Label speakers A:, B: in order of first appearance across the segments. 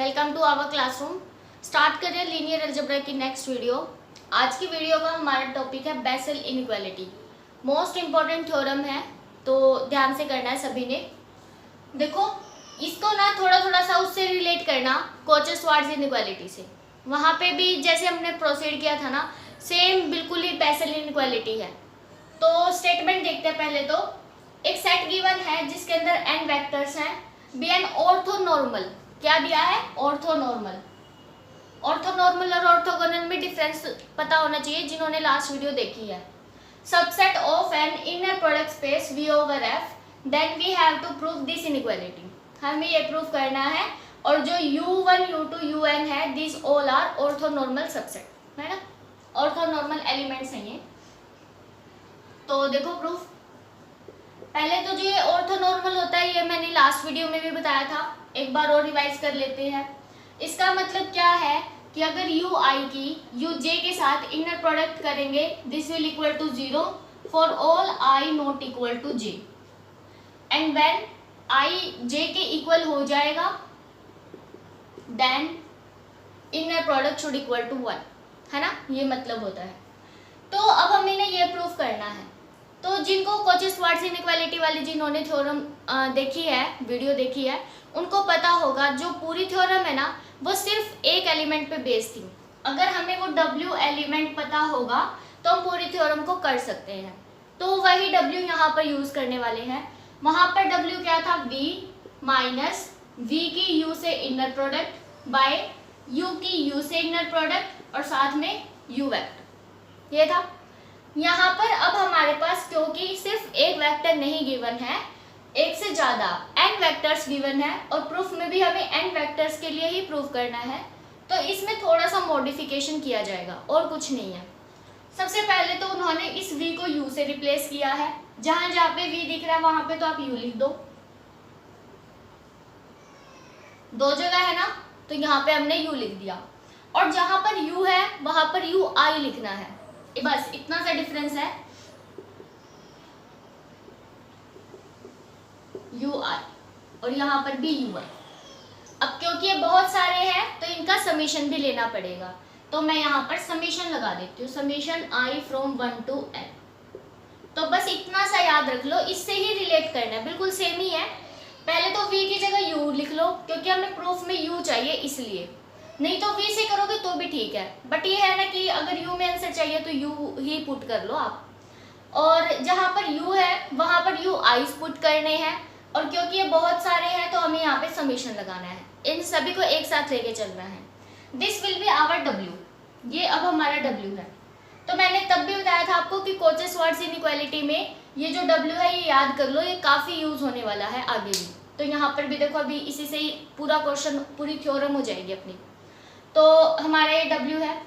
A: Welcome to our classroom. Start करें linear algebra की next video. आज की वीडियो का हमारा टॉपिक है Bessel inequality. Most important theorem है, तो ध्यान से करना है सभी ने। देखो, इसको ना थोड़ा थोड़ा सा उससे रिलेट करना, कॉची-श्वार्ट्ज इनइक्वालिटी से। वहाँ पे भी जैसे हमने प्रोसीड किया था ना, सेम बिल्कुल ही बेसल इनइक्वालिटी है। तो स्टेटमेंट देखते हैं पहले। तो एक सेट गिवन है जिसके अंदर n वेक्टर्स हैं, बी एन ऑर्थोनॉर्मल। क्या दिया है? ऑर्थोनॉर्मल। ऑर्थोनॉर्मल और ऑर्थोगोनल में डिफरेंस पता होना चाहिए जिन्होंने लास्ट वीडियो देखी है। Subset of an inner product space V over F, then we have to prove this inequality. हमें ये प्रूव करना है, और जो U1, U2, UN है, this all are orthonormal subset, है ना? ऑर्थोनॉर्मल एलिमेंट्स हैं ये। तो देखो प्रूफ। पहले तो जो ये ऑर्थोनॉर्मल होता है, ये मैंने लास्ट वीडियो में भी बताया था, एक बार और रिवाइज कर लेते हैं। इसका मतलब क्या है कि अगर यू आई की यू जे के साथ इनर प्रोडक्ट करेंगे, this will equal to 0 for all i not equal to j, and when i j के इक्वल हो जाएगा then inner product should equal to 1, है ना? ये मतलब होता है। तो अब हमें ये प्रूफ करना है। तो जिनको कॉची-श्वार्ट्ज इनइक्वालिटी वाली जिन्होंने थ्योरम देखी है, वीडियो देखी है, उनको पता होगा जो पूरी थ्योरम है ना, वो सिर्फ एक एलिमेंट पे बेस्ड थी। अगर हमें वो W एलिमेंट पता होगा तो हम पूरी थ्योरम को कर सकते हैं। तो वही W यहाँ पर यूज करने वाले हैं। वहाँ पर W क्या था? V माइनस V की U से इनर प्रोडक्ट बाय U की U से इनर प्रोडक्ट और साथ में U वेक्टर, ये था। यहाँ पर अब हमारे पास क्योंकि सिर्फ एक वेक्टर नहीं गिवन है, एक से ज्यादा n वेक्टर्स गिवन है, और प्रूफ में भी हमें n वेक्टर्स के लिए ही प्रूफ करना है, तो इसमें थोड़ा सा मॉडिफिकेशन किया जाएगा और कुछ नहीं है। सबसे पहले तो उन्होंने इस v को u से रिप्लेस किया है। जहां जहां पे v दिख रहा है वहां पे तो आप u लिख दो। दो जगह है ना, तो यहाँ पे हमने u लिख दिया, और जहां पर u है वहां पर ui लिखना है। बस इतना सा डिफरेंस है, UI और यहाँ पर भी UI। अब क्योंकि ये बहुत सारे हैं तो इनका समीशन भी लेना पड़ेगा, तो मैं यहाँ पर समीशन लगा देती हूँ, summation I from 1 to n। तो बस इतना सा याद रख लो, इससे ही रिलेट करना है, बिल्कुल सेम ही है। पहले तो V की जगह U लिख लो, क्योंकि हमें प्रूफ में U चाहिए इसलिए। नहीं तो V से करोगे तो भी ठीक है, बट ये है ना कि अगर U में आंसर चाहिए तो U ही पुट कर लो आप। और जहाँ पर U है वहाँ पर UI पुट करने हैं, और क्योंकि ये बहुत सारे हैं तो हमें यहाँ पे समीशन लगाना है, इन सभी को एक साथ लेके चलना है। This will be our W, ये अब हमारा W है। तो मैंने तब भी बताया था आपको कि कॉची-श्वार्ट्ज इनइक्वालिटी में ये जो W है ये याद कर लो, ये काफ़ी यूज होने वाला है आगे भी। तो यहाँ पर भी देखो, अभी इसी से ही पूरा क्वेश्चन, पूरी थ्योरम हो जाएगी अपनी। तो हमारा ये W है।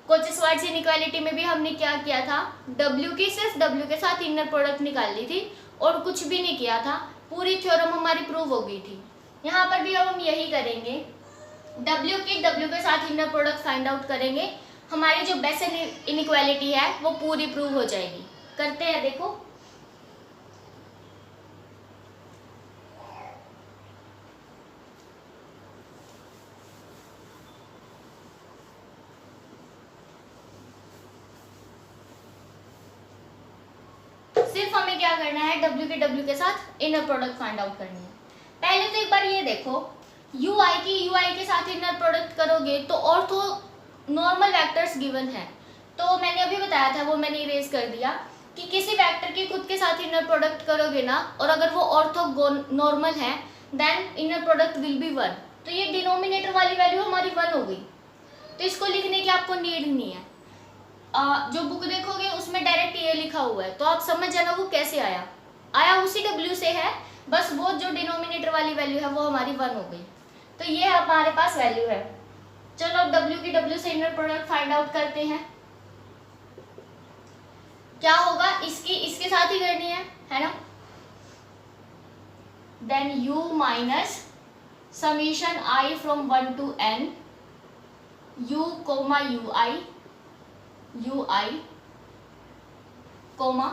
A: कॉची-श्वार्ट्ज इनइक्वालिटी में भी हमने क्या किया था? W की सिर्फ W के साथ इनर प्रोडक्ट निकाल ली थी और कुछ भी नहीं किया था, पूरी थ्योरम हमारी प्रूव हो गई थी। यहाँ पर भी अब हम यही करेंगे, W की W के साथ इनर प्रोडक्ट फाइंड आउट करेंगे, हमारी जो बेसल इनइक्वालिटी है वो पूरी प्रूव हो जाएगी। करते हैं, देखो। सिर्फ हमें क्या करना है? W के W के साथ इनर प्रोडक्ट फाइंड आउट करनी है। पहले तो एक बार ये देखो, UI की UI के साथ इनर प्रोडक्ट करोगे तो ऑर्थो नॉर्मल वेक्टर्स गिवन है। तो मैंने अभी बताया था, वो मैंने इरेज कर दिया, कि किसी वेक्टर की खुद के साथ इनर प्रोडक्ट करोगे ना, और अगर वो ऑर्थो नॉर्मल है then inner product will be 1। तो ये डिनोमिनेटर वाली वैल्यू हमारी 1 हो गई, तो इसको लिखने की आपको नीड नहीं है। जो बुक देखोगे उसमें डायरेक्ट ये लिखा हुआ है, तो आप समझ जाना वो कैसे आया उसी W से है, बस वो जो डिनोमिनेटर वाली वैल्यू है वो हमारी 1 हो गई। तो ये हमारे पास वैल्यू है। चलो अब W की W से इनर प्रोडक्ट फाइंड आउट करते हैं। क्या होगा? इसकी इसके साथ ही करनी है ना? Then U minus summation I from 1 to n U comma UI comma,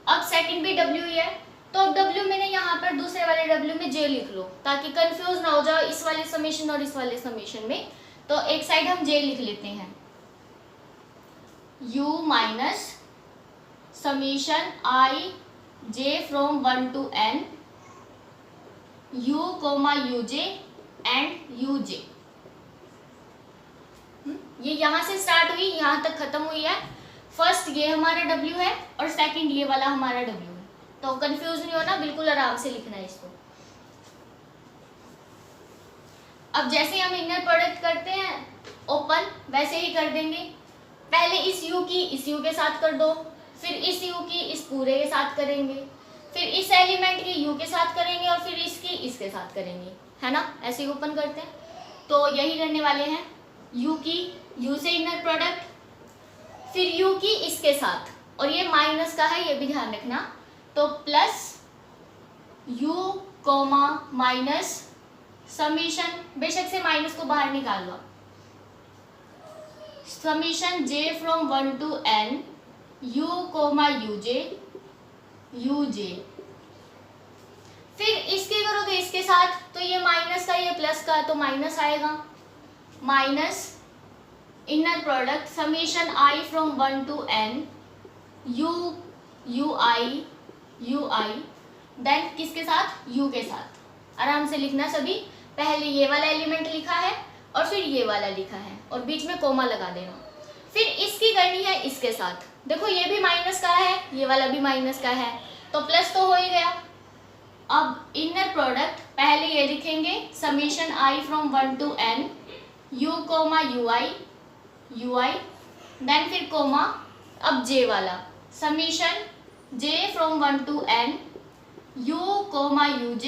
A: अब सेकंड भी W ही है, तो अब W मैंने यहाँ पर दूसरे वाले W में J लिख लो ताकि कंफ्यूज ना हो जाओ इस वाले समेशन और इस वाले समेशन में। तो एक साइड हम J लिख लेते हैं, U minus summation I J from 1 to N U comma UJ and UJ। ये यहाँ से स्टार्ट हुई, यहाँ तक खत्म हुई है। फर्स्ट ये हमारा W है और सेकंड ये वाला हमारा W है, तो कंफ्यूज नहीं होना, बिल्कुल आराम से लिखना है इसको। अब जैसे हम इनर प्रोडक्ट करते हैं ओपन, वैसे ही कर देंगे। पहले इस U की इस U के साथ कर दो, फिर इस U की इस पूरे के साथ करेंगे, फिर इस एलिमेंट की U के साथ करेंगे और फिर इसकी इसके साथ करेंगे, है ना। ऐसे ही ओपन करते हैं, तो यही करने वाले हैं। U की U से इनर प्रोडक्ट, फिर U की इसके साथ, और ये माइनस का है, ये भी ध्यान रखना। तो plus U comma minus summation, बेशक से माइनस को बाहर निकाल लो, summation J from 1 to N U comma UJ UJ। फिर इसके करोगे इसके साथ, तो ये माइनस का ये प्लस का, तो माइनस आएगा, minus inner product summation I from 1 to N U UI UI, then किसके साथ, U के साथ। आराम से लिखना सभी, पहले ये वाला एलिमेंट लिखा है और फिर ये वाला लिखा है और बीच में कोमा लगा देना। फिर इसकी करनी है इसके साथ, देखो ये भी माइनस का है, ये वाला भी माइनस का है, तो प्लस तो हो ही गया। अब इनर प्रोडक्ट पहले ये लिखेंगे summation I from 1 to N U comma UI UI, then फिर कोमा, अब J वाला summation J from 1 to N U comma UJ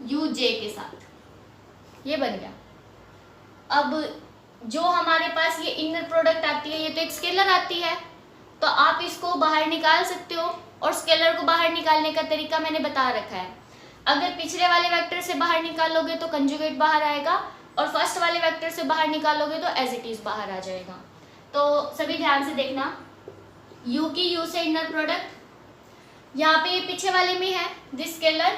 A: UJ के साथ। ये बन गया। अब जो हमारे पास ये इनर प्रोडक्ट आती है, ये तो एक स्केलर आती है, तो आप इसको बाहर निकाल सकते हो, और स्केलर को बाहर निकालने का तरीका मैंने बता रखा है। अगर पिछले वाले वेक्टर से बाहर निकालोगे तो कंजुगेट बाहर आएगा, और फर्स्ट वाले वेक्टर से बाहर निकालोगे तो एज इट इज बाहर आ जाएगा। तो सभी ध्यान से देखना, U की U से इनर प्रोडक्ट, यहाँ पे ये पीछे वाले में है दिस स्केलर,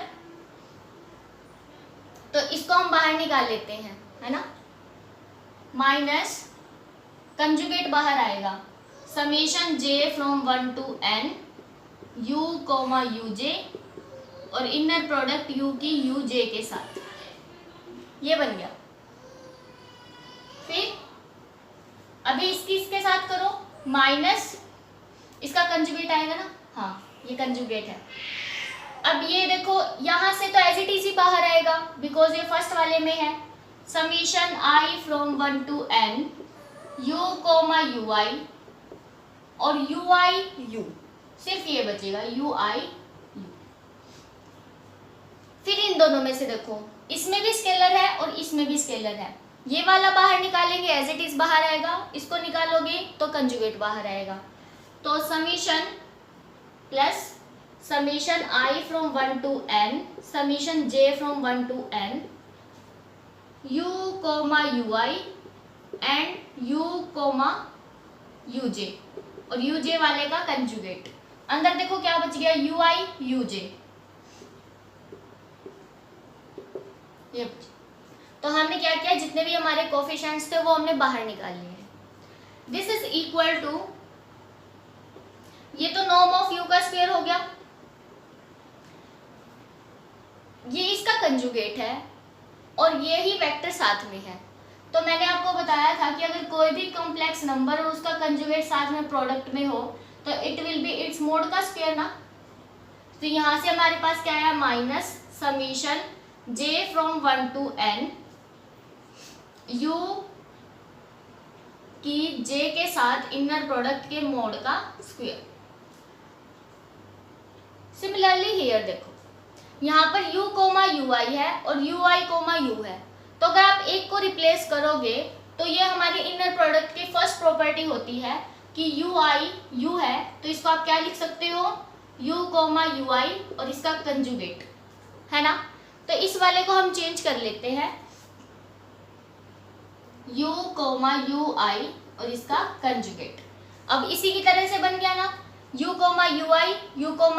A: तो इसको हम बाहर निकाल लेते हैं, है ना। माइनस कंजुगेट बाहर आएगा summation J from 1 to N U comma UJ, और इनर प्रोडक्ट U की UJ के साथ। ये बन गया। फिर अभी इसकी इसके साथ करो, माइनस इसका कंजुगेट आएगा ना, हाँ ये कंजुगेट है। अब ये देखो यहाँ से तो एज इट इज ही बाहर आएगा, बिकॉज ये फर्स्ट वाले में है summation I from 1 to N U comma UI, और UI U, सिर्फ ये बचेगा UI U। फिर इन दोनों में से देखो, इसमें भी स्केलर है और इसमें भी स्केलर है, ये वाला बाहर निकालेंगे एज इट इज बाहर आएगा, इसको निकालोगे तो कंजुगेट बाहर आएगा। तो summation plus summation I from 1 to N summation J from 1 to N U comma UI and U comma UJ, और UJ वाले का कंजुगेट। अंदर देखो क्या बच गया, UI UJ, ये तो हमने क्या किया, जितने भी हमारे कोफिशिएंट्स थे वो हमने बाहर निकाल लिए हैं। दिस इज इक्वल टू, ये तो नॉर्म ऑफ U का स्क्वायर हो गया, ये इसका कंजुगेट है, और ये ही वेक्टर साथ में है। तो मैंने आपको बताया था कि अगर कोई भी कॉम्प्लेक्स नंबर हो उसका कंजुगेट साथ में प्रोडक्ट में हो तो it will be it's mode का स्क्वायर ना। तो यहाँ से हमारे पास क्या है, minus summation J from 1 to N U की J के साथ इनर प्रोडक्ट के मोड का स्क्वायर। सिमिलरली हियर देखो, यहाँ पर U कोमा UI है और UI कोमा U है, तो अगर आप एक को रिप्लेस करोगे तो ये हमारी इनर प्रोडक्ट की फर्स्ट प्रॉपर्टी होती है कि UI U है, तो इसको आप क्या लिख सकते हो, U कोमा UI और इसका कंजुगेट, है ना। तो इस वाले को हम चेंज कर लेते हैं, U कोमा UI और इसका कंजुगेट। अब इसी की तरह से बन गया ना, u कोमा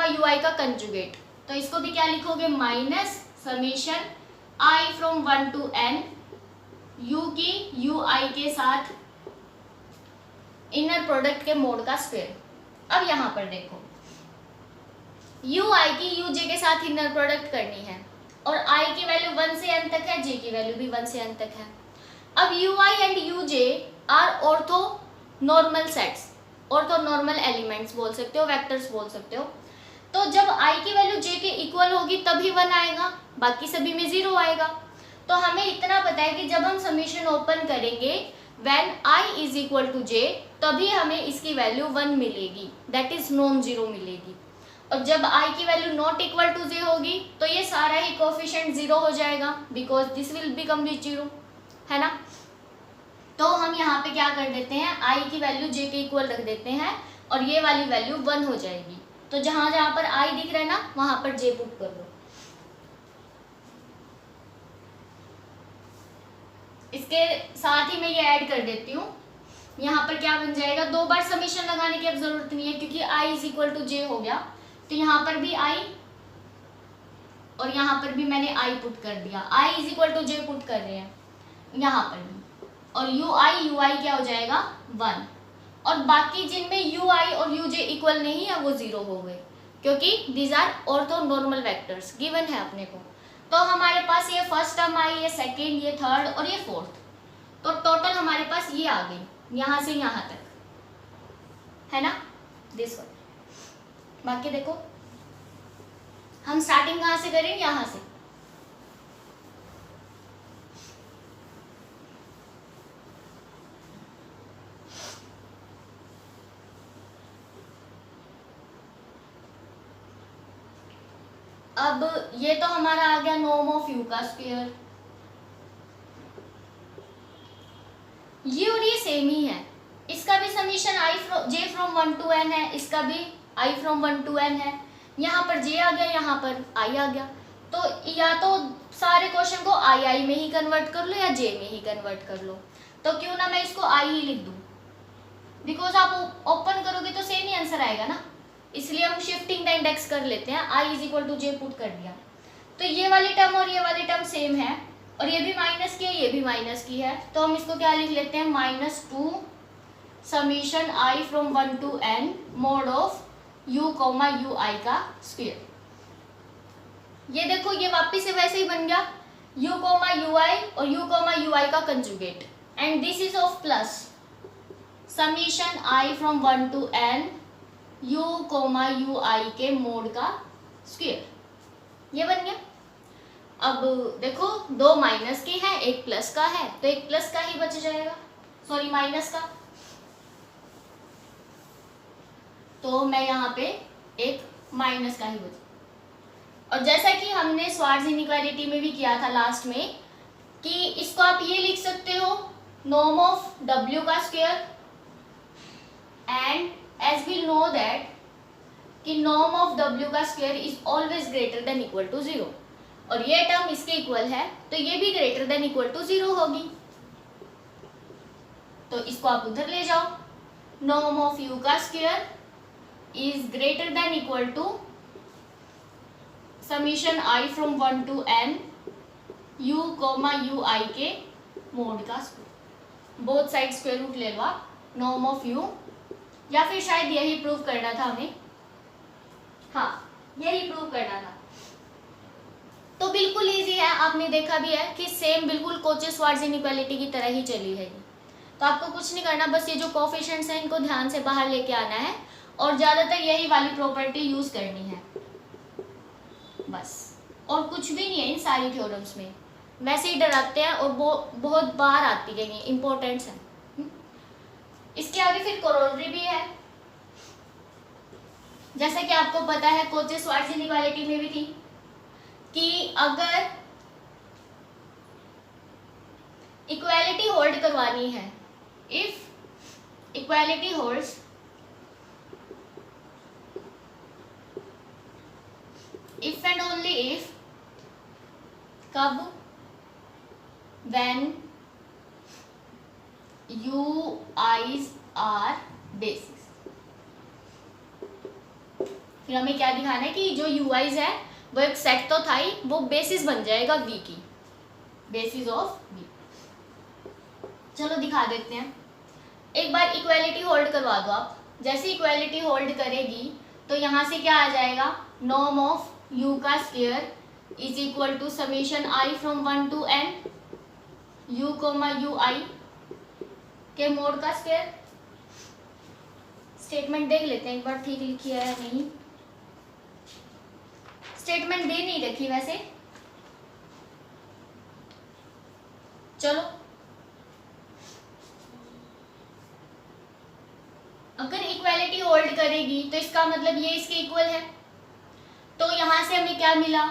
A: यू आई का कंजुगेट। तो इसको भी क्या लिखोगे, minus summation I from 1 to n u की यू आई के साथ इनर प्रोडक्ट के मोड का स्क्वायर। अब यहाँ पर देखो, यू आई की यू जे के साथ इनर प्रोडक्ट करनी है और आई की वैल्यू 1 से n तक है, जे की वैल्यू भी 1 से n तक है। अब you I and you J are ortho normal sets, ortho normal elements बोल सकते हो, वेक्टर्स बोल सकते हो। तो जब आई की वैल्यू जे के इक्वल होगी तभी 1 आएगा, बाकी सभी में 0 आएगा। तो हमें इतना पता है कि जब हम समीशन ओपन करेंगे when i is equal to j, तभी हमें इसकी वैल्यू 1 मिलेगी, दैट इज नॉन जीरो मिलेगी। और जब i की value not equal to j होगी तो ये सारा ही कोफिशिएंट 0 हो जाएगा, बिकॉज दिस विल बिकम 0, है ना। तो हम यहाँ पे क्या कर देते हैं, i की वैल्यू j के इक्वल रख देते हैं और ये वाली वैल्यू 1 हो जाएगी। तो जहां जहां पर i दिख रहा है ना, वहां पर j पुट कर दो। इसके साथ ही मैं ये ऐड कर देती हूँ, यहाँ पर क्या बन जाएगा, 2 बार समीशन लगाने की अब जरूरत नहीं है क्योंकि i is equal to j हो गया। तो यहाँ पर भी i और यहाँ पर भी मैंने i पुट कर दिया, i is equal to j put कर रहे हैं यहाँ पर भी, और यू आई क्या हो जाएगा 1, और बाकी जिनमें यू आई और यू जे इक्वल नहीं है वो 0 हो गए, क्योंकि these are orthonormal vectors given है अपने को। तो हमारे पास ये फर्स्ट टर्म आई, ये सेकेंड, ये थर्ड और ये फोर्थ, तो टोटल हमारे पास ये आ गई यहाँ से यहाँ तक, है ना, दिस वन। बाकी देखो हम स्टार्टिंग कहाँ से करें, यहाँ से। अब ये तो हमारा आ गया नॉर्म ऑफ यू का स्क्वायर, ये और ये सेम ही है, इसका भी summation I J from 1 to n है, इसका भी आई फ्रॉम 1 to n है। यहाँ पर जे आ गया, यहाँ पर आई आ गया, तो या तो सारे क्वेश्चन को आई में ही कन्वर्ट कर लो या जे में ही कन्वर्ट कर लो। तो क्यों ना मैं इसको आई ही लिख दूँ, बिकॉज आप ओपन करोगे तो सेम ही आंसर आएगा ना, इसलिए हम शिफ्टिंग द इंडेक्स कर लेते हैं, i is equal to J put कर दिया। तो ये वाली टर्म और ये वाली टर्म सेम है, और ये भी माइनस की है, ये भी माइनस की है, तो हम इसको क्या लिख लेते हैं, -2 समीशन i from 1 to n mod of u comma u i का स्क्वायर। ये देखो ये वापिस से वैसे ही बन गया, u कोमा यू आई और u कोमा यू आई का conjugate, and this is of plus summation i from 1 to n u comma u i के मोड का स्क्वायर, ये बन गया। अब देखो 2 माइनस के हैं, 1 प्लस का है, तो 1 प्लस का ही बच जाएगा, सॉरी माइनस का, तो मैं यहाँ पे एक माइनस का ही बच। और जैसा कि हमने स्वार्ट्ज इनइक्वालिटी में भी किया था लास्ट में, कि इसको आप ये लिख सकते हो नॉर्म ऑफ w का square, and as we know that कि norm of w का square is always greater than equal to 0, और ये टर्म इसके इक्वल है तो ये भी greater than equal to 0 होगी, तो इसको आप उधर ले जाओ, norm of u का square is greater than equal to summation I from 1 to n u comma u i के मोड का square, both side square root ले लो आप, norm of u, या फिर शायद यही प्रूव करना था हमें, हाँ यही प्रूव करना था। तो बिल्कुल इजी है, आपने देखा भी है कि सेम बिल्कुल कोची-श्वार्ट्ज इनइक्वालिटी की तरह ही चली है। तो आपको कुछ नहीं करना, बस ये जो कोफिशिएंट्स हैं इनको ध्यान से बाहर लेके आना है और ज़्यादातर यही वाली प्रॉपर्टी यूज़ करनी है बस, और कुछ भी नहीं है इन सारी थ्योरम्स में, वैसे ही डराते हैं और बहुत बार आती है, ये इम्पोर्टेंट्स है। इसके आगे फिर कोरोलरी भी है, जैसा कि आपको पता है कोची-श्वार्ट्ज इनइक्वालिटी में भी थी कि अगर इक्वालिटी होल्ड करवानी है, if equality holds if and only if, कब, when u i's are basis, फिर हमें क्या दिखाना है कि जो यूआईज है वो एक सेट तो था ही, वो बेसिस बन जाएगा वी की, बेसिस ऑफ वी। चलो दिखा देते हैं। एक बार इक्वालिटी होल्ड करवा दो आप। जैसे इक्वालिटी होल्ड करेगी तो यहाँ से क्या आ जाएगा, नॉर्म ऑफ यू का square is equal to summation i from 1 to n u comma u i के मोड का स्क्वायर। स्टेटमेंट देख लेते हैं एक बार, ठीक लिखी है या नहीं। स्टेटमेंट दे नहीं रखी वैसे, चलो। अगर इक्वालिटी होल्ड करेगी तो इसका मतलब ये इसके इक्वल है, तो यहां से हमें क्या मिला,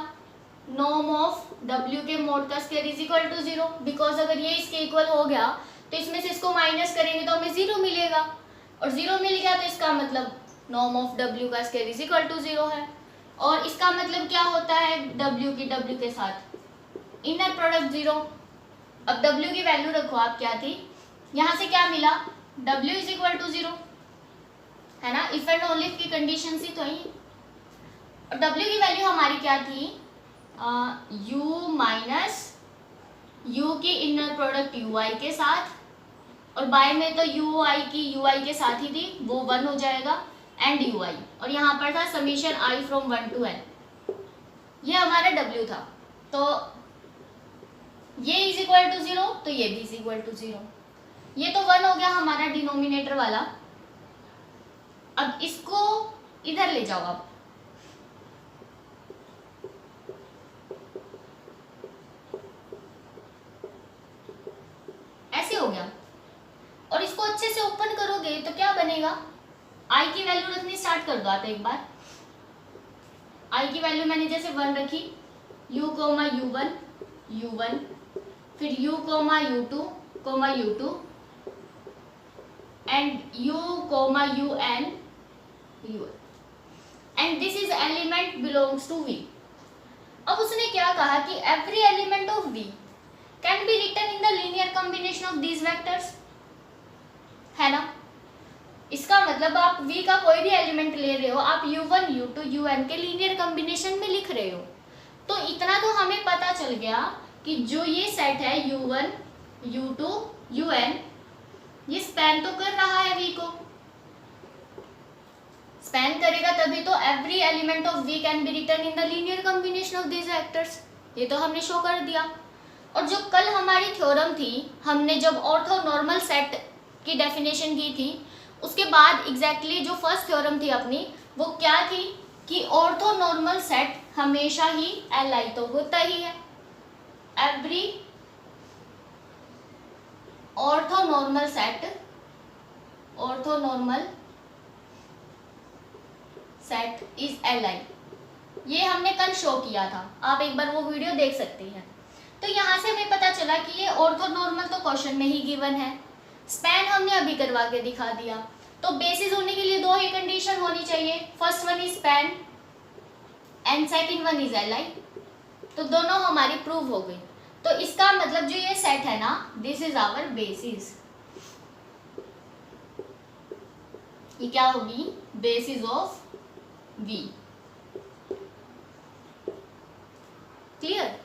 A: नॉर्म ऑफ w के मोड का square is equal to 0। Because अगर ये इसके इक्वल हो गया तो इसमें से इसको माइनस करेंगे तो हमें 0 मिलेगा, और 0 मिल गया तो इसका मतलब नॉर्म ऑफ w का स्क्वायर इज इक्वल टू 0 है। और इसका मतलब क्या होता है, w की w के साथ इनर प्रोडक्ट 0। अब w की वैल्यू रखो आप, क्या थी, यहाँ से क्या मिला, w इज इक्वल टू 0, है ना। इफ एंड ओनली की कंडीशन ही तो ही। और w की वैल्यू हमारी क्या थी, u माइनस u की इनर प्रोडक्ट ui के साथ, और बाय में तो ui की ui के साथ ही थी, वो 1 हो जाएगा, एंड ui, और यहाँ पर था summation i from 1 to n। ये हमारा w था, तो ये इज इक्वल टू 0, तो ये भी इज इक्वल टू 0। ये तो 1 हो गया हमारा डिनोमिनेटर वाला। अब इसको इधर ले जाओ आप, ऐसे हो गया, और इसको अच्छे से ओपन करोगे तो क्या बनेगा, i की वैल्यू रखनी स्टार्ट कर दो आप एक बार। i की वैल्यू मैंने जैसे 1 रखी, u कोमा u1 u1, फिर u कोमा u2 कोमा u2, and u comma un u1, and this is element belongs to v। अब उसने क्या कहा कि every element of v can be written in the linear combination of these vectors, है ना। इसका मतलब आप v का कोई भी एलिमेंट ले रहे हो, आप u1 u2 un के लीनियर कॉम्बिनेशन में लिख रहे हो। तो इतना तो हमें पता चल गया कि जो ये सेट है u1 u2 un, ये स्पैन तो कर रहा है v को। स्पैन करेगा तभी तो every element of v can be written in the linear combination of these vectors, ये तो हमने शो कर दिया। और जो कल हमारी थ्योरम थी, हमने जब ऑर्थोनॉर्मल सेट की डेफिनेशन की थी, उसके बाद एग्जैक्टली जो फर्स्ट थ्योरम थी अपनी, वो क्या थी कि ऑर्थोनॉर्मल सेट हमेशा ही Li तो होता ही है। Every orthonormal set is Li। ये हमने कल शो किया था, आप एक बार वो वीडियो देख सकते हैं। तो यहाँ से हमें पता चला कि ये ऑर्थोनॉर्मल तो क्वेश्चन में ही गिवन है, स्पैन हमने अभी करवा के दिखा दिया। तो बेसिस होने के लिए दो ही कंडीशन होनी चाहिए, first one is span and second one is Li। तो दोनों हमारी प्रूव हो गई। तो इसका मतलब जो ये सेट है ना, दिस इज आवर बेसिस। ये क्या होगी, बेसिस ऑफ V। क्लियर।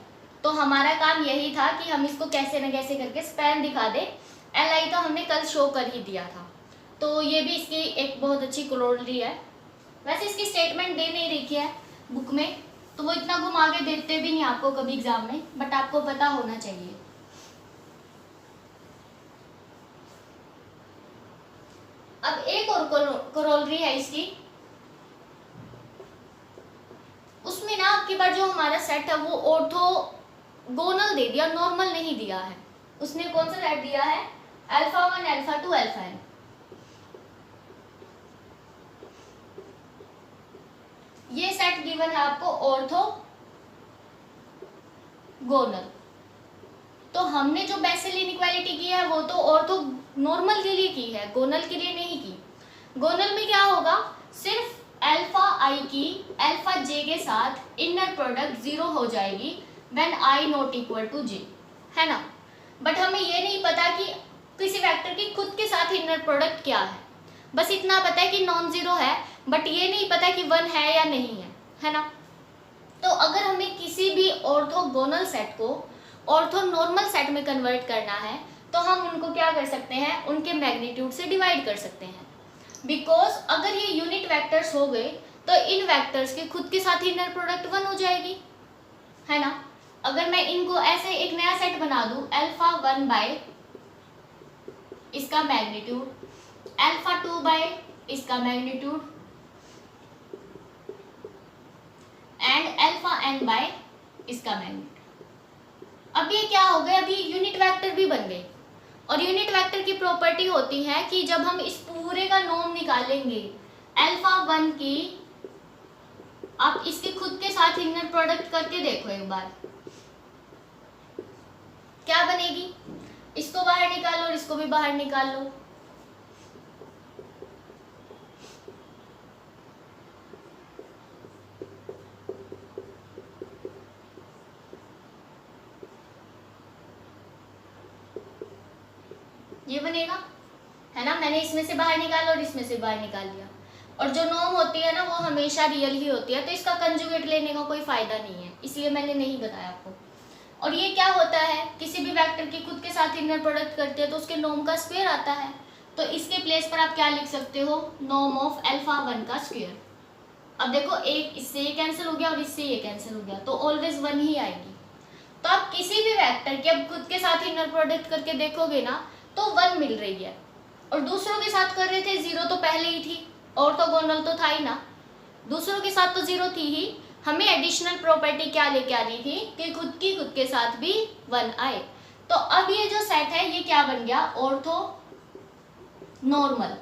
A: तो हमारा काम यही था कि हम इसको कैसे न कैसे करके स्पैन दिखा दे। Li तो हमने कल शो कर ही दिया था, तो ये भी इसकी एक बहुत अच्छी क्लोरली है। वैसे इसकी स्टेटमेंट दे नहीं रखी है बुक में, तो वो इतना घुमा के देते भी नहीं आपको कभी एग्जाम में, बट आपको पता होना चाहिए। अब एक और क्लोरली है इसकी, उसमें ना आपकी बार जो हमारा सेट है वो ऑर्थोगोनल दे दिया, नॉर्मल नहीं दिया है। उसने कौन सा सेट दिया है, α1 α2 αn। ये सेट गिवन है आपको ऑर्थोगोनल। तो हमने जो बेसेल इनइक्वालिटी की है वो तो ऑर्थोनॉर्मल के लिए की है, गोनल के लिए नहीं की। गोनल में क्या होगा, सिर्फ अल्फा आई की अल्फा जे के साथ इनर प्रोडक्ट 0 हो जाएगी when i not equal to j, है ना। बट हमें ये नहीं पता कि किसी वेक्टर की खुद के साथ इनर प्रोडक्ट क्या है। बस इतना पता है कि नॉन जीरो है, बट ये नहीं पता कि 1 है या नहीं है ना। तो अगर हमें किसी भी ऑर्थोगोनल सेट को ऑर्थोनॉर्मल सेट में कन्वर्ट करना है तो हम उनको क्या कर सकते हैं, उनके मैग्नीट्यूड से डिवाइड कर सकते हैं। बिकॉज अगर ये यूनिट वेक्टर्स हो गए तो इन वेक्टर्स के खुद के साथ इनर प्रोडक्ट 1 हो जाएगी, है ना। अगर मैं इनको ऐसे एक नया सेट बना दूं, अल्फा 1 बाय इसका मैग्नीट्यूड, अल्फा 2 बाय इसका magnitude and alpha n by इसका मैग्नीट्यूड। अब ये क्या हो गया, अभी यूनिट वेक्टर भी बन गए। और यूनिट वेक्टर की प्रॉपर्टी होती है कि जब हम इस पूरे का नॉर्म निकालेंगे अल्फा 1 की, आप इसके खुद के साथ इनर प्रोडक्ट करके देखो एक बार, क्या बनेगी। इसको बाहर निकालो और इसको भी बाहर निकाल लो। ये बनेगा, है ना। मैंने इसमें से बाहर निकाला और इसमें से बाहर निकाल लिया। और जो नॉर्म होती है ना वो हमेशा रियल ही होती है, तो इसका कंजुगेट लेने का कोई फायदा नहीं है, इसलिए मैंने नहीं बताया आपको। और ये क्या होता है, किसी भी वेक्टर की खुद के साथ इनर प्रोडक्ट करते हैं तो उसके नॉर्म का स्क्वायर आता है। तो इसके प्लेस पर आप क्या लिख सकते हो, नॉर्म ऑफ अल्फा 1 का स्क्वायर। अब देखो, एक इससे ये कैंसिल हो गया और इससे ये कैंसिल हो गया, तो ऑलवेज 1 ही आएगी। तो आप किसी भी वेक्टर के अब खुद के साथ इनर प्रोडक्ट करके देखोगे ना तो 1 मिल रही है। और दूसरों के साथ कर रहे थे, 0 तो पहले ही थी, ऑर्थोगोनल तो था ही ना, दूसरों के साथ तो 0 थी ही। हमें एडिशनल प्रॉपर्टी क्या लेके आनी थी कि खुद के साथ भी 1 आए। तो अब ये जो सेट है ये क्या बन गया, ऑर्थो नॉर्मल।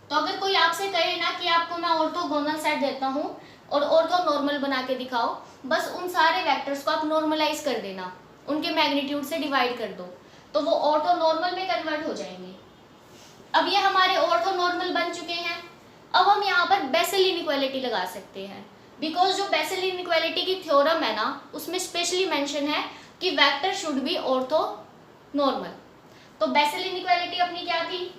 A: तो अगर कोई आपसे कहे ना कि आपको मैं ऑर्थोगोनल सेट देता हूँ और ऑर्थो नॉर्मल बना के दिखाओ, बस उन सारे वेक्टर्स को आप नॉर्मलाइज कर देना, उनके मैग्नीट्यूड से डिवाइड कर दो, तो वो ऑर्थो नॉर्मल में कन्वर्ट हो जाएंगे। अब ये हमारे ऑर्थो नॉर्मल बन चुके हैं। अब हम यहाँ पर बेसल इनइक्वालिटी लगा सकते हैं, बिकॉज जो बेसल इनइक्वालिटी की थ्योरम है ना उसमें स्पेशली मेंशन है कि vector should be orthonormal. तो बेसल इनइक्वालिटी अपनी क्या थी,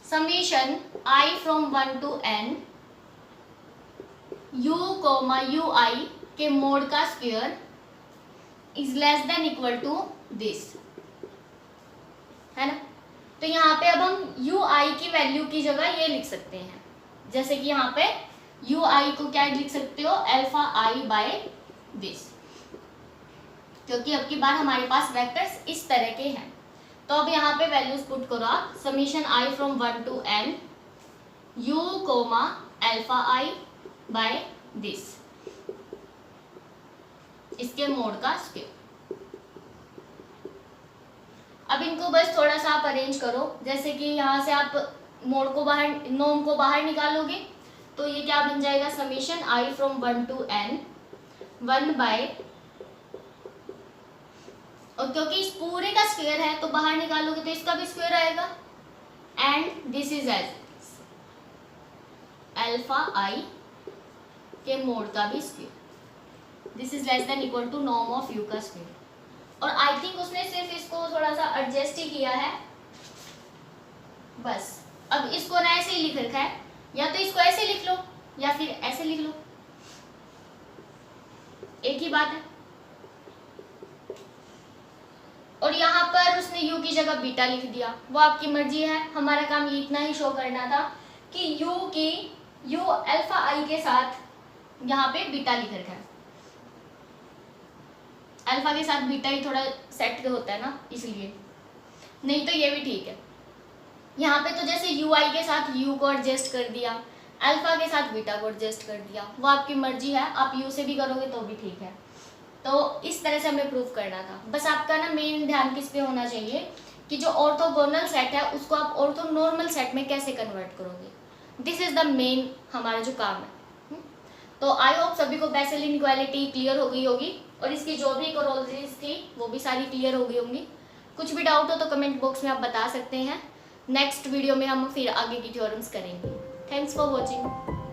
A: summation i from 1 to n u comma u i के मोड का square is less than equal to this, है ना। तो यहाँ पे अब हम यू आई की वैल्यू की जगह ये लिख सकते हैं, जैसे कि यहाँ पे यू आई को क्या लिख सकते हो, अल्फा आई बाय दिस, क्योंकि अब की बार हमारे पास वेक्टर्स इस तरह के हैं। तो अब यहाँ पे वैल्यूज पुट करो आप, summation I from 1 to n u comma alpha I by this, इसके मोड का स्क्वायर। अब इनको बस थोड़ा सा आप अरेंज करो, जैसे कि यहाँ से आप मोड को बाहर, नॉर्म को बाहर निकालोगे तो ये क्या बन जाएगा, summation i from 1 to n 1 by, और क्योंकि इस पूरे का स्क्वायर है तो बाहर निकालोगे तो इसका भी स्क्वायर आएगा, and this is as alpha i के मोड का भी square, this is less than equal to norm of u का स्क्वायर। और आई थिंक उसने सिर्फ इसको थोड़ा सा एडजस्ट ही किया है बस। अब इसको ना ऐसे ही लिख रखा है, या तो इसको ऐसे लिख लो या फिर ऐसे लिख लो, एक ही बात है। और यहाँ पर उसने u की जगह बीटा लिख दिया, वो आपकी मर्जी है। हमारा काम ये इतना ही शो करना था कि u अल्फा आई के साथ यहाँ पे बीटा लिख रखा है, अल्फा के साथ बीटा ही थोड़ा सेट होता है ना, इसलिए, नहीं तो ये भी ठीक है। यहाँ पे तो जैसे यू आई के साथ u को एडजस्ट कर दिया, अल्फा के साथ बीटा को एडजस्ट कर दिया, वो आपकी मर्जी है, आप u से भी करोगे तो भी ठीक है। तो इस तरह से हमें प्रूव करना था। बस आपका ना मेन ध्यान किस पे होना चाहिए कि जो ऑर्थोगोनल सेट है उसको आप ऑर्थोनॉर्मल सेट में कैसे कन्वर्ट करोगे, दिस इज द मेन हमारा जो काम है। तो आई होप सभी को बेसल इनइक्वालिटी क्लियर हो गई होगी, और इसकी जो भी कोरोलरीज थी वो भी सारी क्लियर हो गई होंगी। कुछ भी डाउट हो तो कमेंट बॉक्स में आप बता सकते हैं। नेक्स्ट वीडियो में हम फिर आगे की थ्योरम्स करेंगे। Thanks for watching.